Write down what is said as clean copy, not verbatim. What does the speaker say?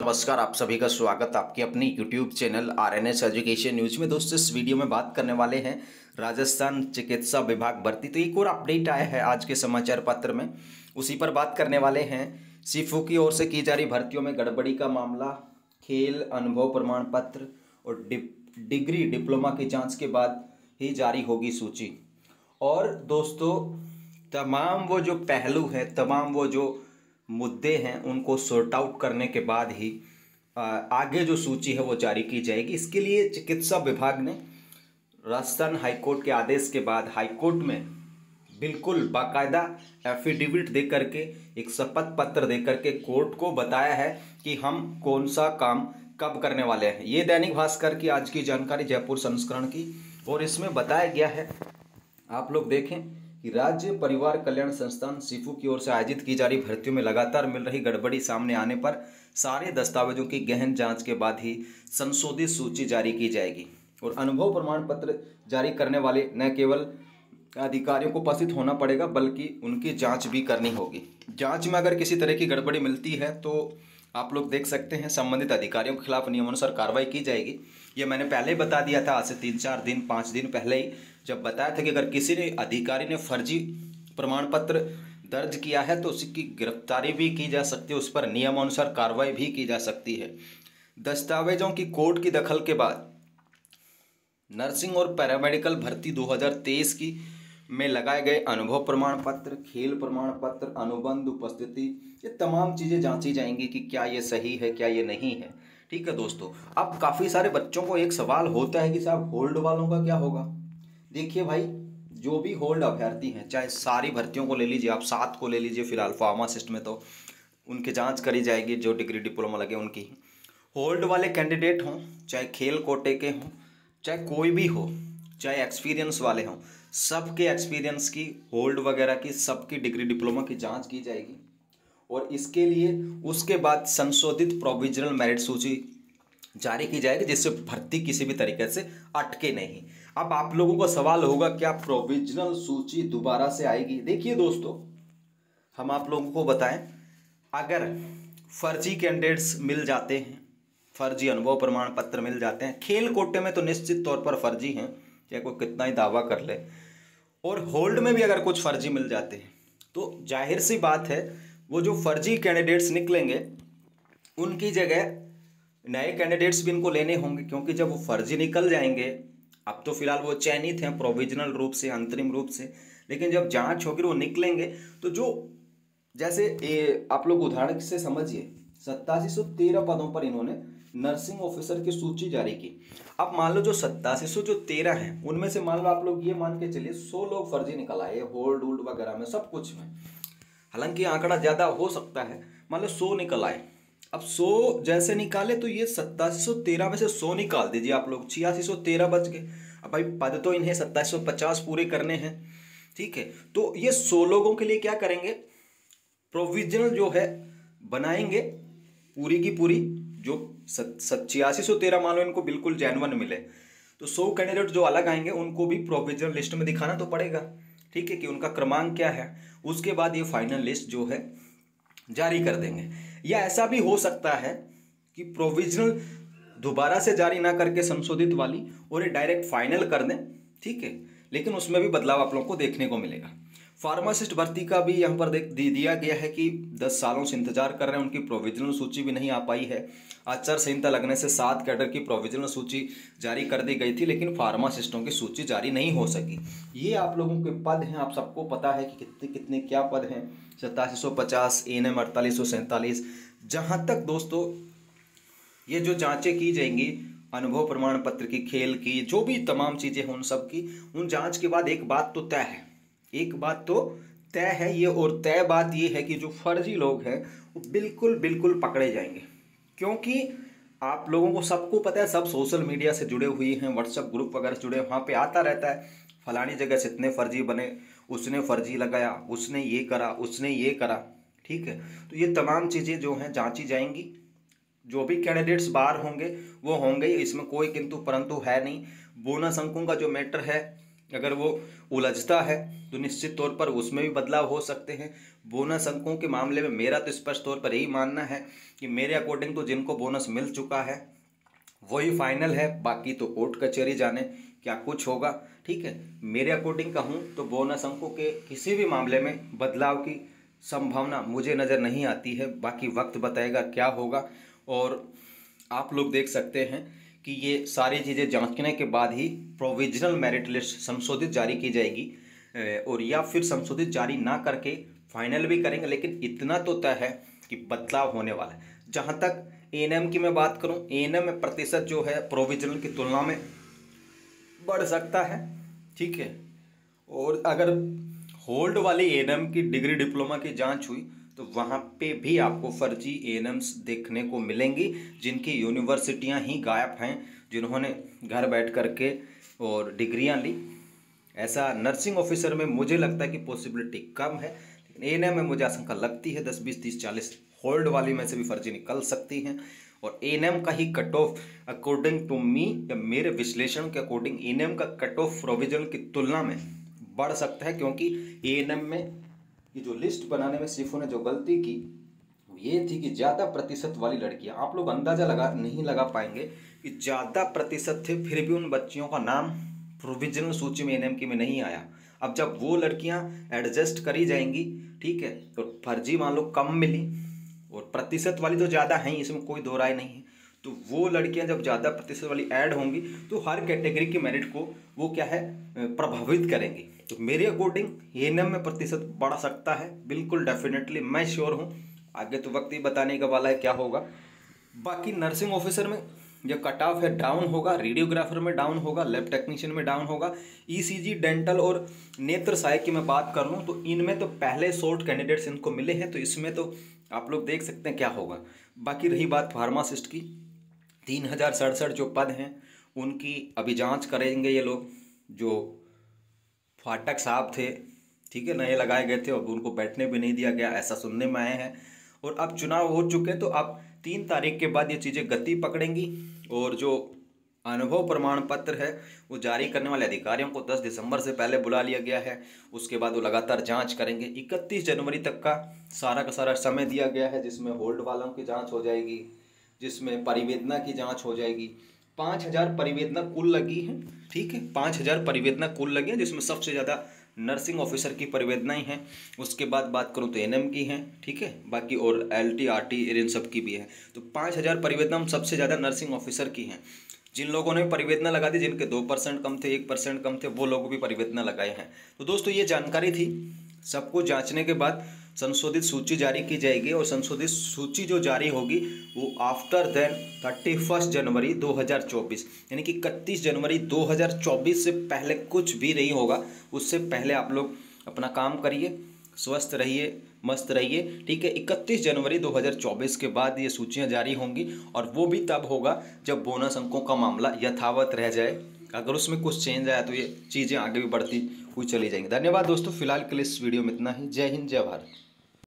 नमस्कार, आप सभी का स्वागत आपके अपनी YouTube channel RNS education news में। दोस्तों, इस वीडियो में बात करने वाले हैं राजस्थान चिकित्सा विभाग भर्ती। तो एक और अपडेट आया है आज के समाचार पत्र में, उसी पर बात करने वाले हैं। सीफू की ओर से की जा रही भर्तियों में गड़बड़ी का मामला, खेल अनुभव प्रमाण पत्र और डिग्री डिप्लोमा की जाँच के बाद ही जारी होगी सूची। और दोस्तों, तमाम वो जो पहलू हैं, तमाम वो जो मुद्दे हैं, उनको सॉर्ट आउट करने के बाद ही आगे जो सूची है वो जारी की जाएगी। इसके लिए चिकित्सा विभाग ने राजस्थान हाईकोर्ट के आदेश के बाद हाईकोर्ट में बिल्कुल बाकायदा एफिडेविट दे करके, एक शपथ पत्र दे करके कोर्ट को बताया है कि हम कौन सा काम कब करने वाले हैं। ये दैनिक भास्कर की आज की जानकारी, जयपुर संस्करण की, और इसमें बताया गया है, आप लोग देखें कि राज्य परिवार कल्याण संस्थान सीफू की ओर से आयोजित की जा रही भर्तियों में लगातार मिल रही गड़बड़ी सामने आने पर सारे दस्तावेजों की गहन जांच के बाद ही संशोधित सूची जारी की जाएगी। और अनुभव प्रमाण पत्र जारी करने वाले न केवल अधिकारियों को उपस्थित होना पड़ेगा, बल्कि उनकी जांच भी करनी होगी। जांच में अगर किसी तरह की गड़बड़ी मिलती है तो आप लोग देख सकते हैं, संबंधित अधिकारियों के खिलाफ नियमानुसार कार्रवाई की जाएगी। ये मैंने पहले ही बता दिया था, आज से 3-4 दिन 5 दिन पहले ही, जब बताया था कि अगर किसी ने अधिकारी ने फर्जी प्रमाण पत्र दर्ज किया है तो उसकी गिरफ्तारी भी की जा सकती है, उस पर नियमानुसार कार्रवाई भी की जा सकती है। दस्तावेजों की कोर्ट की दखल के बाद नर्सिंग और पैरामेडिकल भर्ती 2023 की में लगाए गए अनुभव प्रमाण पत्र, खेल प्रमाण पत्र, अनुबंध, उपस्थिति, ये तमाम चीज़ें जांची जाएंगी कि क्या ये सही है, क्या ये नहीं है। ठीक है दोस्तों, अब काफ़ी सारे बच्चों को एक सवाल होता है कि साहब होल्ड वालों का क्या होगा। देखिए भाई, जो भी होल्ड अभ्यर्थी हैं, चाहे सारी भर्तियों को ले लीजिए, आप 7 को ले लीजिए फिलहाल फार्मासिस्ट में, तो उनकी जाँच करी जाएगी, जो डिग्री डिप्लोमा लगे उनकी। होल्ड वाले कैंडिडेट हों, चाहे खेल कोटे के हों, चाहे कोई भी हो, चाहे एक्सपीरियंस वाले हों, सबके एक्सपीरियंस की, होल्ड वगैरह की, सबकी डिग्री डिप्लोमा की जांच की जाएगी। और इसके लिए उसके बाद संशोधित प्रोविजनल मेरिट सूची जारी की जाएगी, जिससे भर्ती किसी भी तरीके से अटके नहीं। अब आप लोगों को सवाल होगा, क्या प्रोविजनल सूची दोबारा से आएगी? देखिए दोस्तों, हम आप लोगों को बताएं, अगर फर्जी कैंडिडेट्स मिल जाते हैं, फर्जी अनुभव प्रमाण पत्र मिल जाते हैं, खेल कोटे में तो निश्चित तौर पर फर्जी हैं, चाहे कोई कितना ही दावा कर ले, और होल्ड में भी अगर कुछ फर्जी मिल जाते हैं तो जाहिर सी बात है, वो जो फर्जी कैंडिडेट्स निकलेंगे उनकी जगह नए कैंडिडेट्स भी इनको लेने होंगे, क्योंकि जब वो फर्जी निकल जाएंगे, अब तो फिलहाल वो चयनित हैं प्रोविजनल रूप से, अंतरिम रूप से, लेकिन जब जांच होगी वो निकलेंगे तो जो, जैसे आप लोग उदाहरण से समझिए, 8713 पदों पर इन्होंने नर्सिंग ऑफिसर की सूची जारी की। अब मान लो जो 8713 हैं, उनमें से मान लो आप लोग ये मान के चलिए 100 लोग फर्जी निकल आए, होल्ड वोल्ड वगैरह में, सब कुछ में। हालांकि आंकड़ा ज़्यादा हो सकता है, मान लो 100 निकल आए। अब 100 जैसे निकाले तो ये 8713 में से 100 निकाल दीजिए आप लोग, 8613 बच गए। अब भाई पद तो इन्हें 2750 पूरे करने हैं, ठीक है। तो ये 100 लोगों के लिए क्या करेंगे, प्रोविजनल जो है बनाएंगे, पूरी की पूरी जो 8613 मान लो इनको बिल्कुल जेन्युइन मिले, तो 100 कैंडिडेट जो अलग आएंगे उनको भी प्रोविजनल लिस्ट में दिखाना तो पड़ेगा, ठीक है, कि उनका क्रमांक क्या है। उसके बाद ये फाइनल लिस्ट जो है जारी कर देंगे। या ऐसा भी हो सकता है कि प्रोविजनल दोबारा से जारी ना करके संशोधित वाली और ये डायरेक्ट फाइनल कर दें, ठीक है, लेकिन उसमें भी बदलाव आप लोगों को देखने को मिलेगा। फार्मासिस्ट भर्ती का भी यहाँ पर दिया गया है कि 10 सालों से इंतजार कर रहे हैं, उनकी प्रोविजनल सूची भी नहीं आ पाई है। आचार संहिता लगने से 7 कैडर की प्रोविजनल सूची जारी कर दी गई थी, लेकिन फार्मासिस्टों की सूची जारी नहीं हो सकी। ये आप लोगों के पद हैं, आप सबको पता है कि कितने कितने क्या पद हैं, 8750, ANM 4847। जहाँ तक दोस्तों ये जो जाँचें की जाएंगी अनुभव प्रमाण पत्र की, खेल की, जो भी तमाम चीज़ें हैं उन सब की, उन जाँच के बाद एक बात तो तय है, एक बात तो तय है ये, और तय बात ये है कि जो फर्जी लोग हैं वो बिल्कुल बिल्कुल पकड़े जाएंगे। क्योंकि आप लोगों को सबको पता है, सब सोशल मीडिया से जुड़े हुए हैं, व्हाट्सएप ग्रुप वगैरह से जुड़े, वहाँ पे आता रहता है, फलानी जगह से इतने फर्जी बने, उसने फर्जी लगाया, उसने ये करा, उसने ये करा, ठीक है। तो ये तमाम चीज़ें जो हैं जाँची जाएंगी। जो भी कैंडिडेट्स बाहर होंगे वो होंगे ही, इसमें कोई किंतु परंतु है नहीं। बोनस अंकों का जो मैटर है अगर वो उलझता है तो निश्चित तौर पर उसमें भी बदलाव हो सकते हैं। बोनस अंकों के मामले में मेरा तो स्पष्ट तौर पर यही मानना है कि मेरे अकॉर्डिंग तो जिनको बोनस मिल चुका है वही फाइनल है, बाकी तो कोर्ट कचहरी जाने क्या कुछ होगा। ठीक है, मेरे अकॉर्डिंग कहूँ तो बोनस अंकों के किसी भी मामले में बदलाव की संभावना मुझे नज़र नहीं आती है। बाकी वक्त बताएगा क्या होगा। और आप लोग देख सकते हैं कि ये सारी चीज़ें जांचने के बाद ही प्रोविजनल मेरिट लिस्ट संशोधित जारी की जाएगी, और या फिर संशोधित जारी ना करके फाइनल भी करेंगे। लेकिन इतना तो तय है कि बदलाव होने वाला है। जहाँ तक एएनएम की मैं बात करूँ, एएनएम में प्रतिशत जो है प्रोविजनल की तुलना में बढ़ सकता है। ठीक है, और अगर होल्ड वाली एएनएम की डिग्री डिप्लोमा की जांच हुई तो वहाँ पे भी आपको फर्जी एएनएम्स देखने को मिलेंगी, जिनकी यूनिवर्सिटियाँ ही गायब हैं, जिन्होंने घर बैठ करके और डिग्रियाँ ली। ऐसा नर्सिंग ऑफिसर में मुझे लगता है कि पॉसिबिलिटी कम है, लेकिन एएनएम में मुझे आशंका लगती है 10, 20, 30, 40 होल्ड वाली में से भी फर्जी निकल सकती हैं। और एएनएम का ही cut off according to me, या मेरे विश्लेषण के अकॉर्डिंग एएनएम का कट ऑफ प्रोविजनल की तुलना में बढ़ सकता है, क्योंकि एएनएम में ये जो लिस्ट बनाने में सिफों ने जो गलती की ये थी कि ज़्यादा प्रतिशत वाली लड़कियां, आप लोग अंदाज़ा नहीं लगा पाएंगे कि ज़्यादा प्रतिशत थे, फिर भी उन बच्चियों का नाम प्रोविजनल सूची में एएनएम की में नहीं आया। अब जब वो लड़कियां एडजस्ट करी जाएंगी, ठीक है, तो फर्जी मान लो कम मिली और प्रतिशत वाली तो ज़्यादा हैं, इसमें कोई दो राय नहीं है। तो वो लड़कियां जब ज़्यादा प्रतिशत वाली ऐड होंगी तो हर कैटेगरी की मेरिट को वो क्या है प्रभावित करेंगी। तो मेरे अकॉर्डिंग एएनएम में प्रतिशत बढ़ सकता है, बिल्कुल डेफिनेटली, मैं श्योर हूँ। आगे तो वक्त ही बताने का वाला है क्या होगा। बाकी नर्सिंग ऑफिसर में जो कट ऑफ है डाउन होगा, रेडियोग्राफर में डाउन होगा, लैब टेक्नीशियन में डाउन होगा। ईसीजी, डेंटल और नेत्र सहायक की मैं बात कर लूँ तो इनमें तो पहले शॉर्ट कैंडिडेट्स इनको मिले हैं, तो इसमें तो आप लोग देख सकते हैं क्या होगा। बाकी रही बात फार्मासिस्ट की, 3067 जो पद हैं उनकी अभी जांच करेंगे ये लोग। जो फाटक साहब थे, ठीक है, नए लगाए गए थे, अब उनको बैठने भी नहीं दिया गया, ऐसा सुनने में आए हैं। और अब चुनाव हो चुके हैं, तो अब 3 तारीख के बाद ये चीज़ें गति पकड़ेंगी। और जो अनुभव प्रमाण पत्र है वो जारी करने वाले अधिकारियों को 10 दिसंबर से पहले बुला लिया गया है। उसके बाद वो लगातार जांच करेंगे। 31 जनवरी तक का सारा समय दिया गया है, जिसमें होल्ड वालों की जांच हो जाएगी, जिसमें परिवेदना की जांच हो जाएगी। 5000 परिवेदना कुल लगी हैं, ठीक है, 5000 परिवेदना कुल लगी हैं, जिसमें सबसे ज़्यादा नर्सिंग ऑफिसर की परिवेदनाएं हैं। उसके बाद बात करूं तो एएनएम की हैं, ठीक है, बाकी और एलटी, आरटी इन सब की भी है। तो 5000 परिवेदना सबसे ज़्यादा नर्सिंग ऑफिसर की हैं। जिन लोगों ने परिवेदना लगा दी, जिनके 2% कम थे, 1% कम थे, वो लोग भी परिवेदना लगाए हैं। तो दोस्तों ये जानकारी थी। सबको जांचने के बाद संशोधित सूची जारी की जाएगी, और संशोधित सूची जो जारी होगी वो आफ्टर देन 31 जनवरी 2024, यानी कि 31 जनवरी 2024 से पहले कुछ भी नहीं होगा। उससे पहले आप लोग अपना काम करिए, स्वस्थ रहिए, मस्त रहिए, ठीक है। 31 जनवरी 2024 के बाद ये सूचियाँ जारी होंगी, और वो भी तब होगा जब बोनस अंकों का मामला यथावत रह जाए। अगर उसमें कुछ चेंज आया तो ये चीज़ें आगे भी बढ़ती हुई चली जाएंगी। धन्यवाद दोस्तों, फिलहाल के लिए इस वीडियो में इतना ही। जय हिंद, जय भारत।